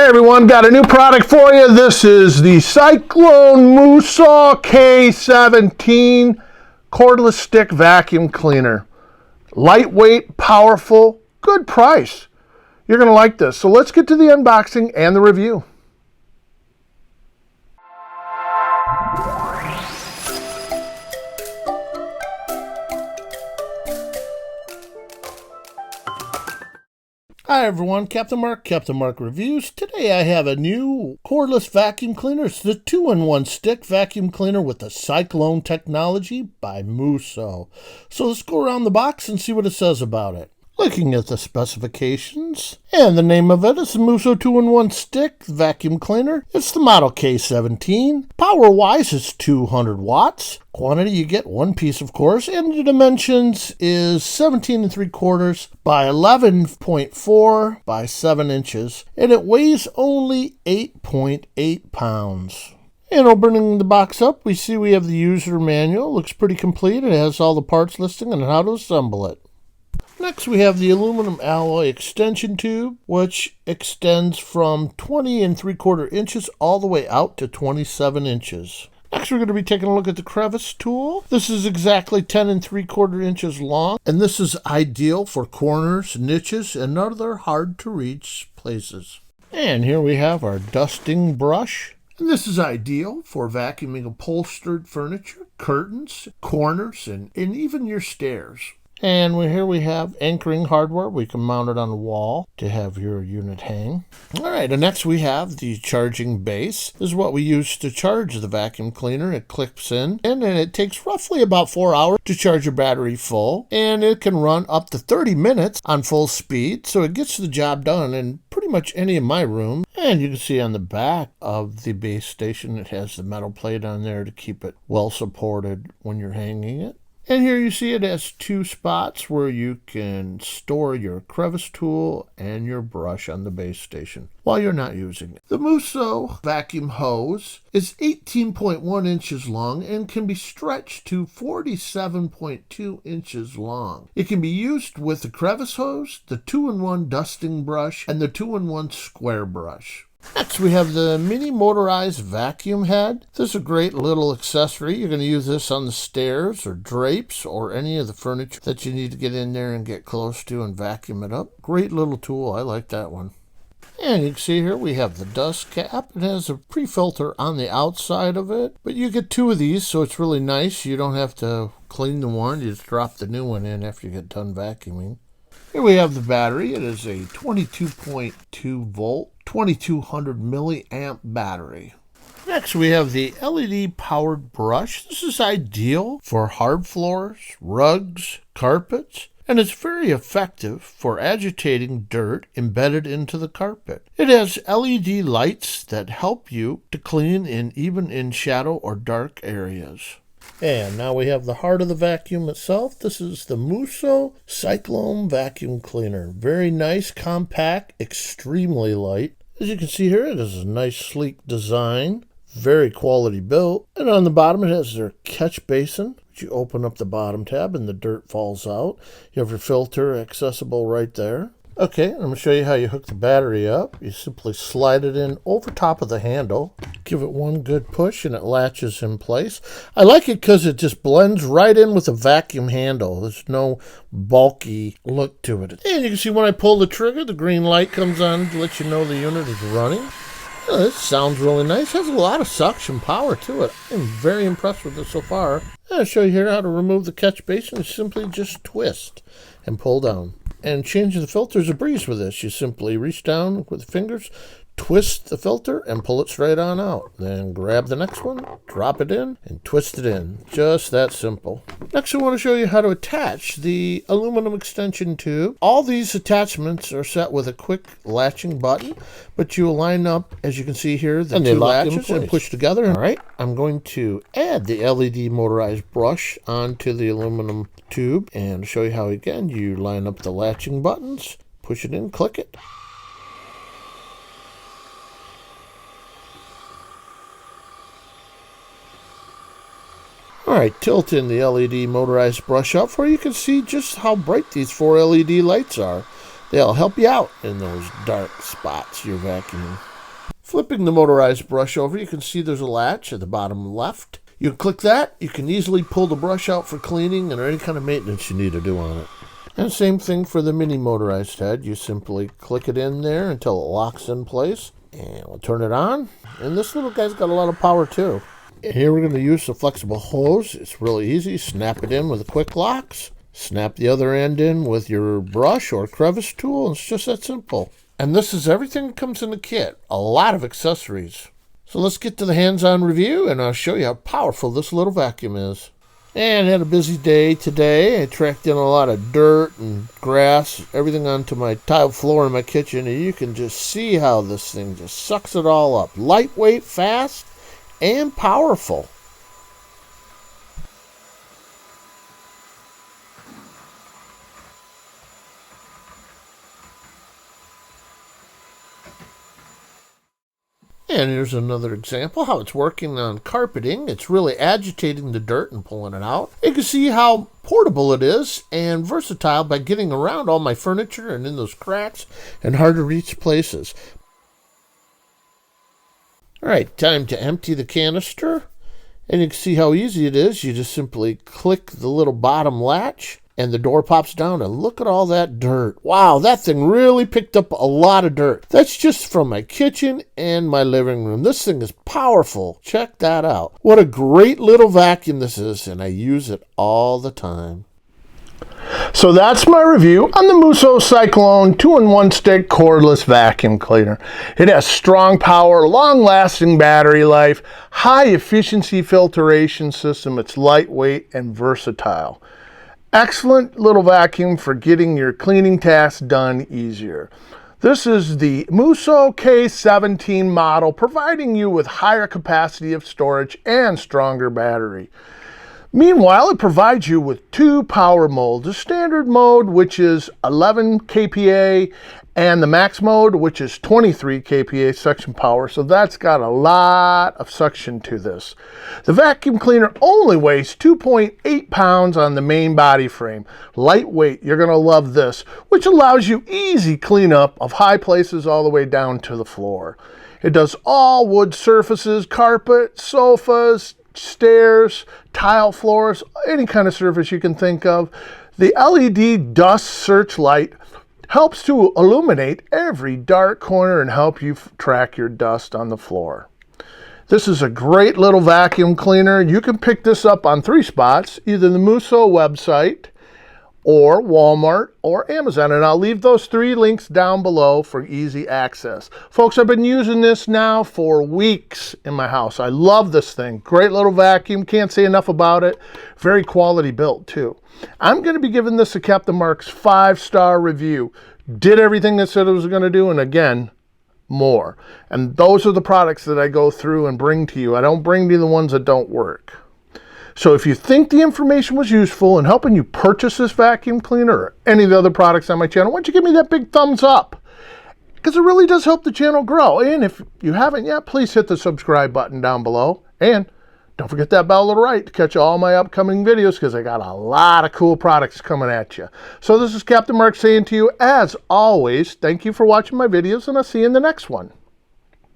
Hey everyone, got a new product for you. This is the Cyclone MOOSOO K17 Cordless Stick Vacuum Cleaner. Lightweight, powerful, good price. You're going to like this. So let's get to the unboxing and the review. Hi everyone, Captain Mark Reviews. Today I have a new cordless vacuum cleaner. It's the 2-in-1 stick vacuum cleaner with the Cyclone technology by MOOSOO. So let's go around the box and see what it says about it. Looking at the specifications, and the name of it is the MOOSOO 2-in-1 stick vacuum cleaner. It's the model K17. Power-wise, it's 200 watts. Quantity, you get one piece, of course, and the dimensions is 17 3/4 by 11.4 by 7 inches, and it weighs only 8.8 pounds. And opening the box up, we see we have the user manual. It looks pretty complete. It has all the parts listing and how to assemble it. Next, we have the aluminum alloy extension tube, which extends from 20 3/4 inches all the way out to 27 inches. Next, we're going to be taking a look at the crevice tool. This is exactly 10 3/4 inches long, and this is ideal for corners, niches, and other hard-to-reach places. And here we have our dusting brush. And this is ideal for vacuuming upholstered furniture, curtains, corners, and even your stairs. And here we have anchoring hardware. We can mount it on the wall to have your unit hang. All right, and next we have the charging base. This is what we use to charge the vacuum cleaner. It clips in, and it takes roughly about 4 hours to charge your battery full. And it can run up to 30 minutes on full speed, so it gets the job done in pretty much any of my rooms. And you can see on the back of the base station, it has the metal plate on there to keep it well supported when you're hanging it. And here you see it has 2 spots where you can store your crevice tool and your brush on the base station while you're not using it. The MOOSOO vacuum hose is 18.1 inches long and can be stretched to 47.2 inches long. It can be used with the crevice hose, the 2-in-1 dusting brush, and the 2-in-1 square brush. Next, we have the mini motorized vacuum head. This is a great little accessory. You're going to use this on the stairs or drapes or any of the furniture that you need to get in there and get close to and vacuum it up. Great little tool. I like that one. And you can see here we have the dust cap. It has a pre-filter on the outside of it, but you get 2 of these, so it's really nice. You don't have to clean the one. You just drop the new one in after you get done vacuuming. Here we have the battery. It is a 22.2 volt, 2200 milliamp battery. Next, we have the LED powered brush. This is ideal for hard floors, rugs, carpets, and it's very effective for agitating dirt embedded into the carpet. It has LED lights that help you to clean even in shadow or dark areas. And now we have the heart of the vacuum itself. This is the MOOSOO Cyclone vacuum cleaner. Very nice, compact, extremely light. As you can see here, it is a nice, sleek design. Very quality built. And on the bottom, it has their catch basin, which you open up the bottom tab and the dirt falls out. You have your filter accessible right there. Okay, I'm going to show you how you hook the battery up. You simply slide it in over top of the handle. Give it one good push and it latches in place. I like it because it just blends right in with the vacuum handle. There's no bulky look to it. And you can see when I pull the trigger, the green light comes on to let you know the unit is running. Oh, this sounds really nice. It has a lot of suction power to it. I'm very impressed with this so far. I'll show you here how to remove the catch basin. You simply just twist and pull down. And changing the filter is a breeze with this. You simply reach down with the fingers, twist the filter, and pull it straight on out. Then grab the next one, drop it in, and twist it in. Just that simple. Next, I want to show you how to attach the aluminum extension tube. All these attachments are set with a quick latching button, but you will line up, as you can see here, the 2 latches and push together. All right, I'm going to add the LED motorized brush onto the aluminum tube and show you how, again, you line up the latching buttons, push it in, click it. All right, tilt in the LED motorized brush up where you can see just how bright these 4 LED lights are. They'll help you out in those dark spots you're vacuuming. Flipping the motorized brush over, you can see there's a latch at the bottom left. You can click that, you can easily pull the brush out for cleaning and any kind of maintenance you need to do on it. And same thing for the mini motorized head. You simply click it in there until it locks in place. And we'll turn it on. And this little guy's got a lot of power too. And here we're going to use the flexible hose. It's really easy. Snap it in with the quick locks. Snap the other end in with your brush or crevice tool. It's just that simple. And this is everything that comes in the kit. A lot of accessories. So let's get to the hands-on review and I'll show you how powerful this little vacuum is. And had a busy day today. I tracked in a lot of dirt and grass, everything onto my tile floor in my kitchen, and you can just see how this thing just sucks it all up. Lightweight, fast, and powerful. And here's another example how it's working on carpeting. It's really agitating the dirt and pulling it out. You can see how portable it is and versatile by getting around all my furniture and in those cracks and hard to reach places. All right, time to empty the canister. And you can see how easy it is. You just simply click the little bottom latch and the door pops down and look at all that dirt. Wow, that thing really picked up a lot of dirt. That's just from my kitchen and my living room. This thing is powerful. Check that out. What a great little vacuum this is, and I use it all the time. So that's my review on the MOOSOO Cyclone 2-in-1 stick cordless vacuum cleaner. It has strong power, long-lasting battery life, high efficiency filtration system. It's lightweight and versatile. Excellent little vacuum for getting your cleaning tasks done easier. This is the MOOSOO K17 model, providing you with higher capacity of storage and stronger battery. Meanwhile, it provides you with two power modes, the standard mode, which is 11 kPa, and the max mode, which is 23 kPa suction power. So that's got a lot of suction to this. The vacuum cleaner only weighs 2.8 pounds on the main body frame. Lightweight, you're gonna love this, which allows you easy cleanup of high places all the way down to the floor. It does all wood surfaces, carpet, sofas, stairs, tile floors, any kind of surface you can think of. The LED dust searchlight helps to illuminate every dark corner and help you track your dust on the floor. This is a great little vacuum cleaner. You can pick this up on 3 spots, either the MOOSOO website or Walmart or Amazon, and I'll leave those 3 links down below for easy access. Folks, I've been using this now for weeks in my house. I love this thing. Great little vacuum. Can't say enough about it. Very quality built too. I'm going to be giving this a Captain Mark's 5-star review. Did everything it said it was going to do, and again, more. And those are the products that I go through and bring to you. I don't bring to you the ones that don't work. So if you think the information was useful in helping you purchase this vacuum cleaner or any of the other products on my channel, why don't you give me that big thumbs up? Because it really does help the channel grow. And if you haven't yet, please hit the subscribe button down below. And don't forget that bell to the right to catch all my upcoming videos, because I got a lot of cool products coming at you. So this is Captain Mark saying to you, as always, thank you for watching my videos, and I'll see you in the next one.